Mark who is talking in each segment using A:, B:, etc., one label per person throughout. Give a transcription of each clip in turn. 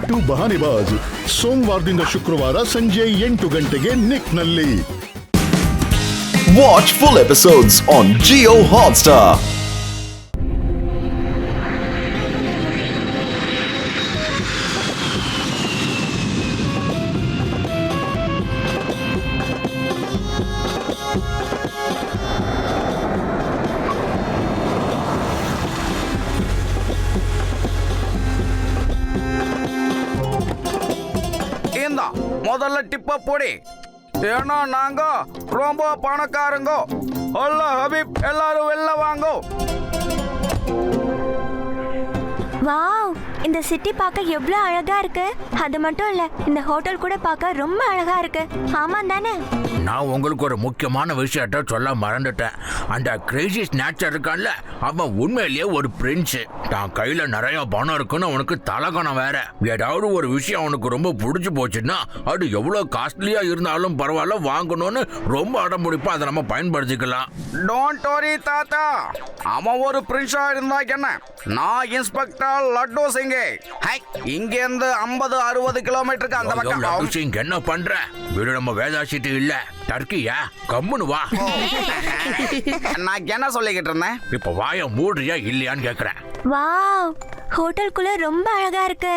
A: To ಬಹಾನಿಬಾಜ್ ಸೋಮವಾರದಿಂದ ಶುಕ್ರವಾರ ಸಂಜೆ 8 ಗಂಟೆಗೆ ನಿಕ್ನಲ್ಲಿ.
B: Watch full episodes on Jio Hotstar.
C: முதல்ல டிப்ப போடி. ஏன்னா நாங்க ரொம்ப பணக்காரங்க. அல்ல ஹபீப், எல்லாரும் வெளில வாங்கோ.
D: வாவ், இந்த சிட்டி பார்க்க எவ்வளவு அழகா இருக்கு. அது மட்டும் இல்ல, இந்த ஹோட்டல் கூட பார்க்க ரொம்ப அழகா இருக்கு. ஆமா தானே?
E: நான் உங்களுக்கு ஒரு முக்கியமான விஷயத்த சொல்ல மறந்துட்டேன். அந்த கிரேசி ஸ்நாச்சர் இருக்கான்ல, அவன் உண்மையிலேயே ஒரு பிரின்ஸ். தான் கையில நிறைய பணம் இருக்குன்னு அவனுக்கு தலகணம் வேற. ஏதாவது ஒரு விஷயம் அவனுக்கு ரொம்ப பிடிச்சு போச்சுன்னா அது எவ்வளவு காஸ்ட்லியா இருந்தாலும் பரவாயில்ல வாங்கணும்னு ரொம்ப அடம்பிடிப்பா. அதை நம்ம பயன்படுத்திக்கலாம்.
C: டோன்ட் வரி தாத்தா, அவன் ஒரு பிரின்ஸா இருந்தா என்ன, நான் இன்ஸ்பெக்டர் லட்டு சிங். இங்க இருந்து 50-60 கிலோமீட்டருக்கு அந்த பக்கம்.
E: லட்டு சிங் என்ன பண்ற? வீடு நம்ம வேதாசிட்டு இல்ல, டர்க்கியா? கம்முன்னு வா.
C: நான் என்ன சொல்லிக்கிட்டு இருந்தேன்?
E: இப்ப வாய மூடுறியா இல்லையான்னு கேக்குறேன்.
D: வாவ், ஹோட்டலுக்குள்ள ரொம்ப அழகா இருக்கு.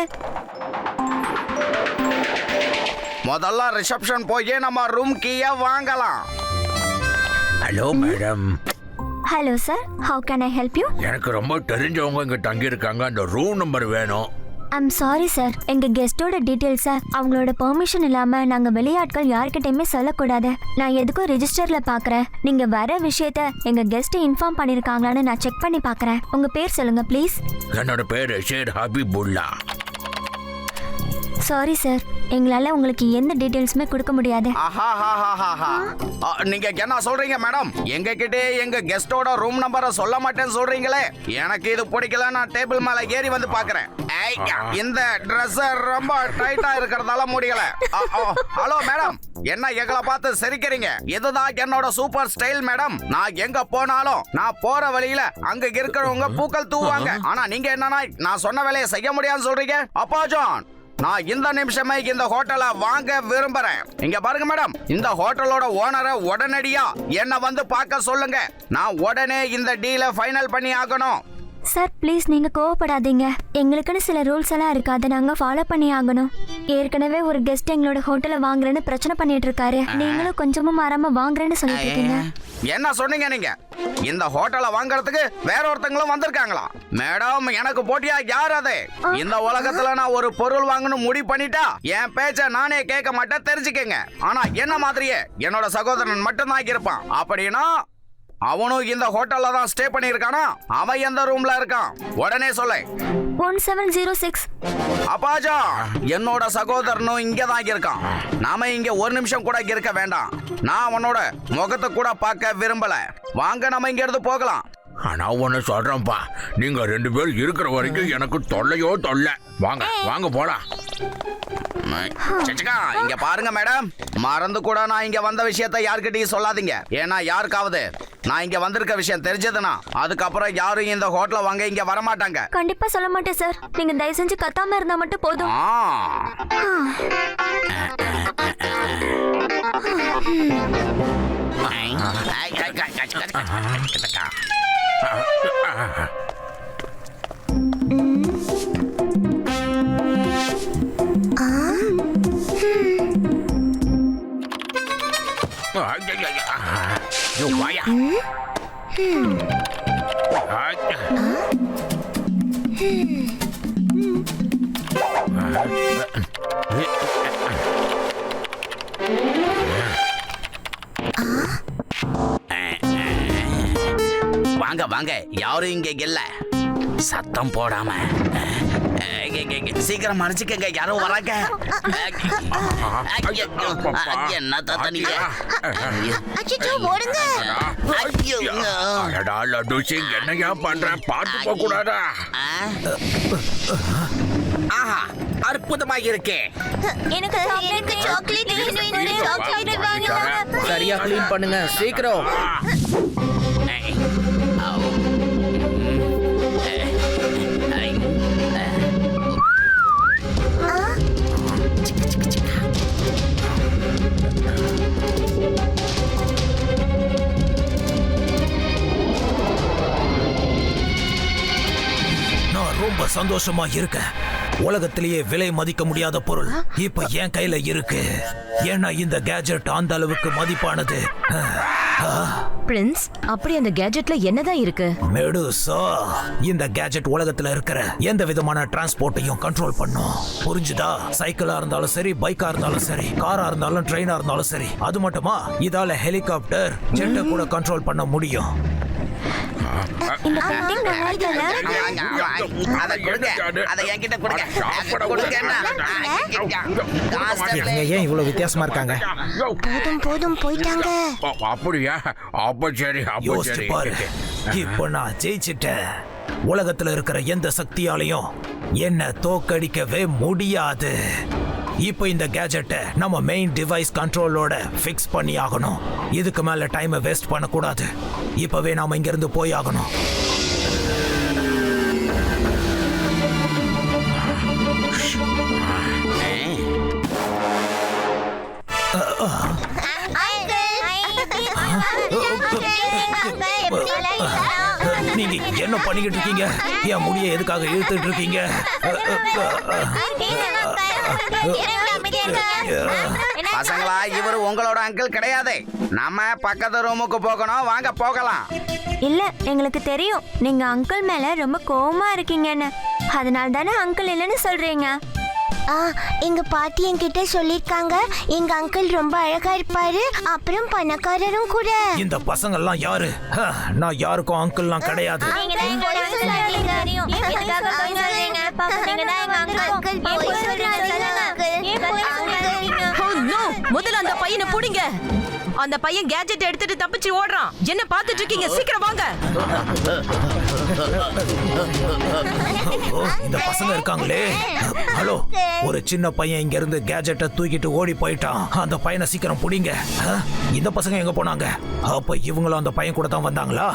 C: முதல்ல ரிசப்ஷன் போய் நம்ம ரூம் கீய வாங்கலாம்.
E: Hello madam.
D: Hello sir, how can I help you?
E: எனக்கு ரொம்ப தெரிஞ்சவங்க இங்க தங்கி இருக்காங்க. அந்த ரூம் நம்பர் வேணும்.
D: ஐம் சாரி சார், எங்க கெஸ்டோட டீடைல்ஸை அவங்களோட பெர்மிஷன் இல்லாம நாங்க வெளியாட்கள் யார்கிட்டயுமே சொல்லக்கூடாது. நான் எதுக்கும் ரெஜிஸ்டர்ல பாக்குறேன். நீங்க வர விஷயத்த எங்க கெஸ்ட் இன்ஃபார்ம் பண்ணிருக்காங்களான்னு நான் செக் பண்ணி பாக்குறேன். உங்க பேர் சொல்லுங்க ப்ளீஸ்.
E: என்னோட பேரு ஷேர் ஹபீபுல்லா.
D: சாரி சார், எங்களால உங்களுக்கு எந்த டீடைல்ஸுமே கொடுக்க முடியாது.
C: நீங்க என்ன சொல்றீங்க மேடம்? எங்க கிட்டே எங்க கெஸ்டோட ரூம் நம்பரை சொல்ல மாட்டேன்னு சொல்றீங்களே. எனக்கு இது பிடிக்கல. நான் டேபிள் மேல ஏறி வந்து பாக்குறேன். இந்த Dress ரொம்ப டைட்டா இருக்கிறதால முடியல. ஹலோ மேடம், என்ன எங்களை பார்த்து சிரிக்கிறீங்க? இதுதான் என்னோட சூப்பர் ஸ்டைல் மேடம். நான் எங்க போனாலும் நான் போற வழியில அங்க இருக்கிறவங்க பூக்கள் தூவாங்க. ஆனா நீங்க என்னன்னா நான் சொன்ன வேலையை செய்ய முடியாதுன்னு சொல்றீங்க. அப்பா ஜான், நான் இந்த நிமிஷமே இந்த ஹோட்டலை வாங்க விரும்புறேன். இங்க பாருங்க மேடம், இந்த ஹோட்டலோட ஓனரை உடனடியா என்ன வந்து பார்க்க சொல்லுங்க. நான் உடனே இந்த டீலை ஃபைனல் பண்ணி ஆகணும்.
D: சார் ப்ளீஸ், நீங்க கோவப்படாதீங்க. எங்களுக்குன்னு சில ரூல்ஸ் எல்லாம் இருக்கு, அதை நாங்க ஃபாலோ பண்ணி ஆகணும். ஏற்கனவே ஒரு கெஸ்ட் எங்களோட ஹோட்டலை வாங்குறேன்னு பிரச்சனை பண்ணிட்டு இருக்காரு. நீங்களும் கொஞ்சமும் மாறாம வாங்குறேன்னு சொல்லிட்டு இருக்கீங்க.
C: என்ன சொன்னீங்க நீங்க? இந்த ஹோட்டலை வாங்குறதுக்கு வேற ஒருத்தங்களும் வந்திருக்காங்களா? மேடம், எனக்கு போட்டியா யார் அது? இந்த உலகத்துல நான் ஒரு பொருள் வாங்கணும் முடிவு பண்ணிட்டா என் பேச்ச நானே கேட்க மாட்டேன், தெரிஞ்சுக்கங்க. ஆனா என்ன மாதிரியே என்னோட சகோதரன் மட்டும் தான் இருப்பான். அப்படின்னா அவனும் இந்த ஹோட்டல்ல தான் ஸ்டே பண்ணியிருக்கானா? அவன் எந்த ரூம்ல இருக்கான்? உடனே சொல்ல.
D: 1706.
C: அப்பாஜா, என்னோட சகோதரனும் இங்க தான் இருக்கான். நாம இங்க ஒரு நிமிஷம் கூட இருக்க வேண்டாம். நான் அவனோட முகத்தை கூட பார்க்க விரும்பல. வாங்க, நம்ம இங்க இருந்து போகலாம்.
E: நான் ஒண்ணு சொல்றேன்ப்பா, நீங்க 2 பேர் இருக்கிற வரைக்கும் எனக்கு தொல்லையோ தொல்லை. வாங்க வாங்க போலாம்.
C: இங்க பாருங்க மேடம், மறந்து கூட நான் இங்க வந்த விஷயத்தை யார்கிட்டயும் சொல்லாதீங்க. ஏன்னா யாருக்காவது நான் இங்க வந்திருக்க விஷயம் தெரிஞ்சதுன்னா அதுக்கப்புறம் யாரும் இந்த ஹோட்டல வாங்க இங்க வர மாட்டாங்க.
D: கண்டிப்பா சொல்ல மாட்டேன் சார். நீங்க தயவு செஞ்சு கத்தாம இருந்தா மட்டும் போதும்.
C: வாங்க வாங்க, யாரும் இங்க இல்ல. சத்தம் போடாம சீக்கிரம் மறைச்சுக்கங்க, யாரும் வராங்க. என்ன தனியா
E: என்னையா பண்ற? பாட்டு போக கூடாதா?
C: ஆஹா, அற்புதமாக இருக்கே.
D: எனக்கு சாக்லேட் வேணும். சாக்லேட் வாங்கி தாங்க.
F: சரியா க்ளீன் பண்ணுங்க சீக்கிரம்.
G: சந்தோஷமா இருக்கேன். உலகத்திலேயே விலை மதிக்க முடியாத பொருள் இப்ப என் கையில இருக்கு. ஏன்னா இந்த கேஜெட் அந்த அளவுக்கு மதிப்பானது.
H: பிரின்ஸ், அப்படி அந்த கேஜெட்ல என்னதான் இருக்கு?
G: மெடுசா, இந்த கேஜெட் உலகத்துல இருக்கிற எந்த விதமான டிரான்ஸ்போர்ட்டையும் கண்ட்ரோல் பண்ணும். புரிஞ்சுதா? சைக்கிளா இருந்தாலும் சரி, பைக்கா இருந்தாலும் சரி, காரா இருந்தாலும் ட்ரெயினா இருந்தாலும் சரி. அது மட்டுமா, இதால ஹெலிகாப்டர், ஜெட்டை கூட கண்ட்ரோல் பண்ண முடியும்.
D: இந்த பெயிண்டிங் நல்லா இருக்குல்ல?
C: அதை கொடுங்க, அதை என்கிட்ட கொடுங்க. கொடுங்க.
G: இவங்க ஏன் இவ்வளவு வித்தியாசமா இருக்காங்க?
I: போதும் போதும் போயிட்டாங்க.
E: அப்படியா? அப்ப சரி, அப்ப
G: யோசிச்சு
E: சரி.
G: பாரு, இப்ப நான் ஜெயிச்சிட்டேன். உலகத்துல இருக்கிற எந்த சக்தியாலையும் என்ன தோக்கடிக்கவே முடியாது. இப்போ இந்த கேஜெட்டை நம்ம மெயின் டிவைஸ் கண்ட்ரோலோட ஃபிக்ஸ் பண்ணி ஆகணும். இதுக்கு மேல டைமை வேஸ்ட் பண்ணக்கூடாது. இப்பவே நாம இங்க இருந்து போய் ஆகணும். நீங்க என்ன பண்ணிக்கிட்டு இருக்கீங்க? என் முடியை எதுக்காக இழுத்துட்டு இருக்கீங்க?
C: பசங்களா, இவரு உங்களோட அங்கிள் கிடையாது. நம்ம பக்கத்து ரூமுக்கு போகணும். வாங்க போகலாம்.
D: இல்ல, எங்களுக்கு தெரியும் நீங்க அங்கிள் மேல ரொம்ப கோவமா இருக்கீங்கன்னு. அதனால தானே அங்கிள் இல்லைன்னு சொல்றீங்க.
I: எங்க பாட்டி என்கிட்ட சொல்லிருக்காங்க, எங்க அங்கிள் ரொம்ப அழகா இருப்பாரு, அப்புறம் பணக்காரரும் கூட.
G: இந்த பசங்க எல்லாம் யாரு? நான் யாருக்கும் அங்கிள்லாம் கிடையாது.
H: முதல்ல அந்த பையனை புடிங்க. அந்த பையன் கேஜெட் எடுத்துட்டு தப்பிச்சு ஓடுறான். என்ன பாத்துட்டு இருக்கீங்க? சீக்கிரம் வாங்க.
G: இந்த பசங்க இருக்காங்களே. ஹலோ, ஒரு சின்ன பையன் இங்க இருந்து கேஜெட்டை தூக்கிட்டு ஓடி போயிட்டான். அந்த பையனை சீக்கிரம் புடிங்க. இந்த பசங்க எங்க போனாங்க? அப்ப இவங்களும் அந்த பையன் கூட தான் வந்தாங்களா?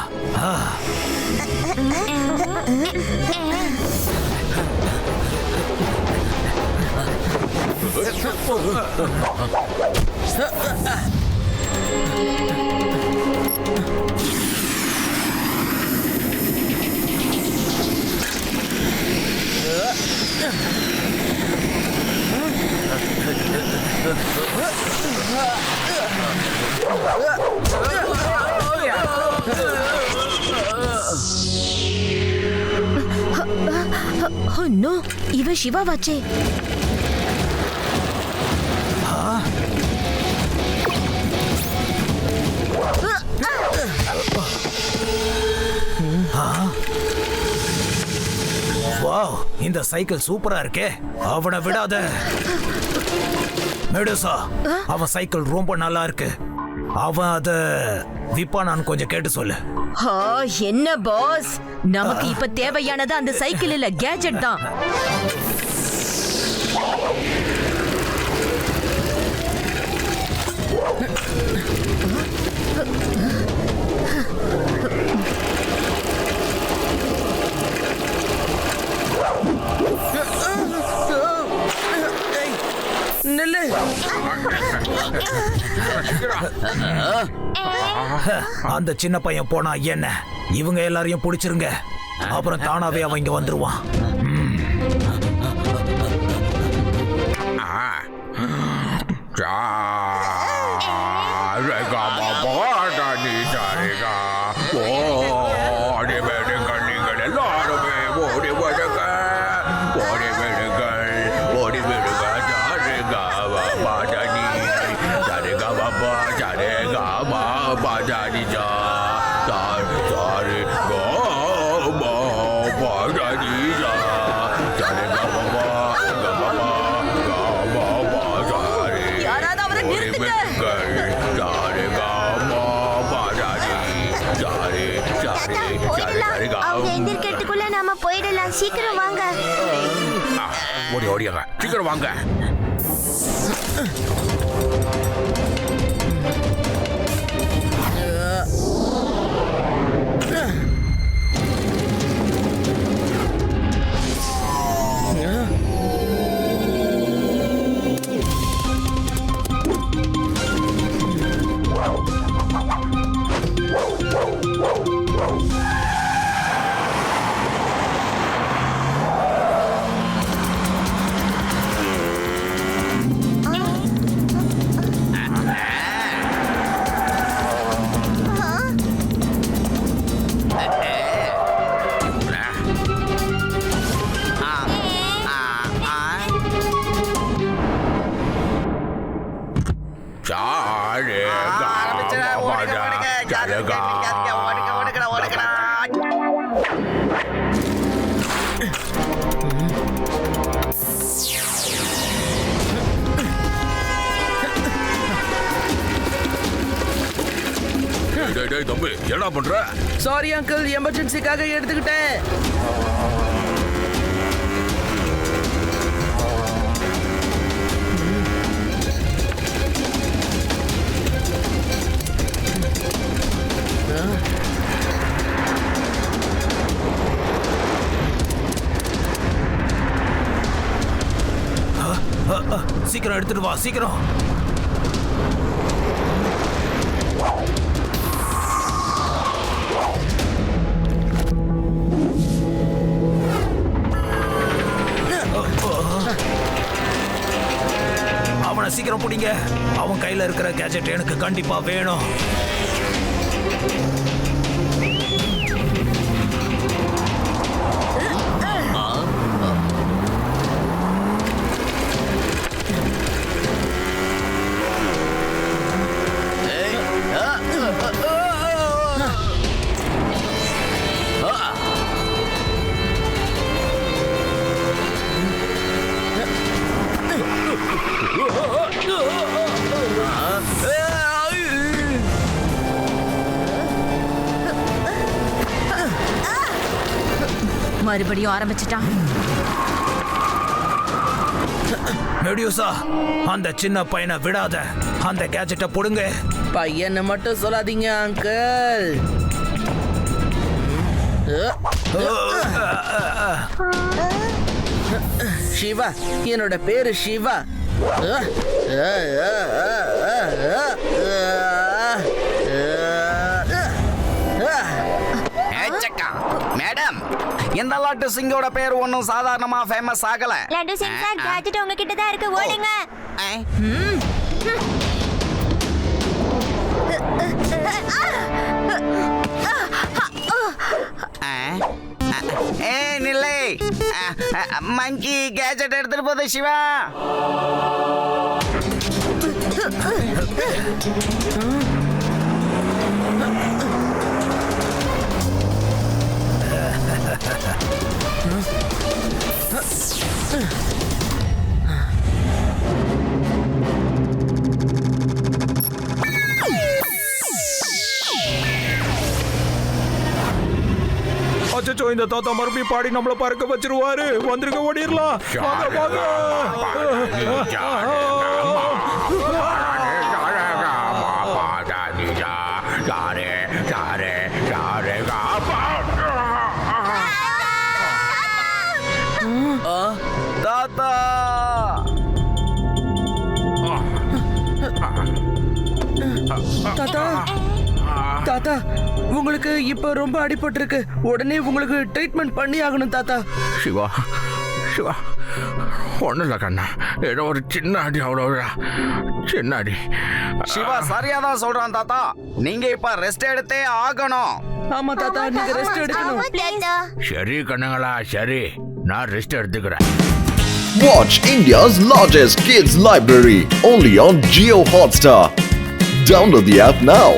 H: இவன் சிவாவாச்சே. வாவ், இந்த சைக்கிள் சூப்பரா இருக்கே. அவனை விடாத மெடுசா. அவன் சைக்கிள் ரொம்ப நல்லா இருக்கு. அவன் அத விப்பானான்னு கொஞ்சம் கேட்டு சொல்லு. என்ன பாஸ், நமக்கு இப்ப தேவையானது அந்த சைக்கிள் இல்ல, கேஜெட் தான்.
E: நில்லு.
G: அந்த சின்ன பையன் போனா என்ன? இவங்க எல்லாரையும் பிடிச்சிருங்க. அப்புறம் தானாவே அவன் இங்க வந்துருவான்.
I: அவங்க எந்திரிக்கிறதுக்குள்ள நாம போயிடலாம். சீக்கிரம் வாங்க.
E: ஓடி ஓடியாங்க, சீக்கிரம் வாங்க.
C: ஆரம்பிச்சுடா, ஓடுங்க, ஓடுங்க. யாரும் கேட்காதீங்க. ஓடுங்க, ஓடுங்கடா, ஓடுங்கடா.
E: டேய் தம்பி என்ன பண்ற?
F: சாரி அங்கிள், எமர்ஜென்சிக்காக எடுத்துக்கிட்டேன்.
G: சீக்கிரம் எடுத்துட்டு வா, சீக்கிரம். அவனை சீக்கிரம் பிடிங்க. அவன் கையில இருக்கிற கேஜெட் எனக்கு கண்டிப்பா வேணும்.
H: மறுபடியும் ஆரம்பிச்சிட்டான்.
G: மெடியூசா, அந்த சின்ன பையனை விடாத. அந்த கேஜெட்டை புடுங்க.
F: பையனை மட்டும் சொல்லாதீங்க அங்கிள். சிவா, என்னோட பேரு சிவா.
C: மேடம், இந்த லாட்டு சிங்கோட பேர் ஒன்னும் சாதாரணமா ஃபேமஸ் ஆகல.
D: லட்டு சிங் சார், கேஜெட் உங்ககிட்ட தான் இருக்கு, ஓடுங்க.
C: நில்லை, மங்கி கேஜெட் எடுத்துட்டு போகுது சிவா.
G: அச்சோ, இந்த தாத்தா மறுபடியும் பாடி நம்மள பறக்க வச்சிருவாரு. வந்துருங்க, ஓடிரலாம். வாங்க, வாங்க.
C: தாத்தா,
F: தாத்தா, தாத்தா, உங்களுக்கு இப்ப ரொம்ப அடிபட்டிருக்கு. உடனே உங்களுக்கு ட்ரீட்மெண்ட் பண்ணி ஆகணும் தாத்தா.
E: சிவா சிவா, ஒன்றும் இல்லை கண்ணா, ஏதோ ஒரு சின்ன அடி, அவ்வளோதான், சின்ன அடி.
C: சிவா சரியாதான் சொல்றான் தாத்தா. நீங்க இப்ப ரெஸ்ட் எடுத்தே ஆகணும்.
F: ஆமா தாத்தா, நீங்க ரெஸ்ட் எடுக்கணும்.
E: சரி கண்ணுங்களா, சரி, நான் ரெஸ்ட் எடுத்துக்கிறேன்.
B: Watch India's largest kids library only on Jio Hotstar. Download the app now.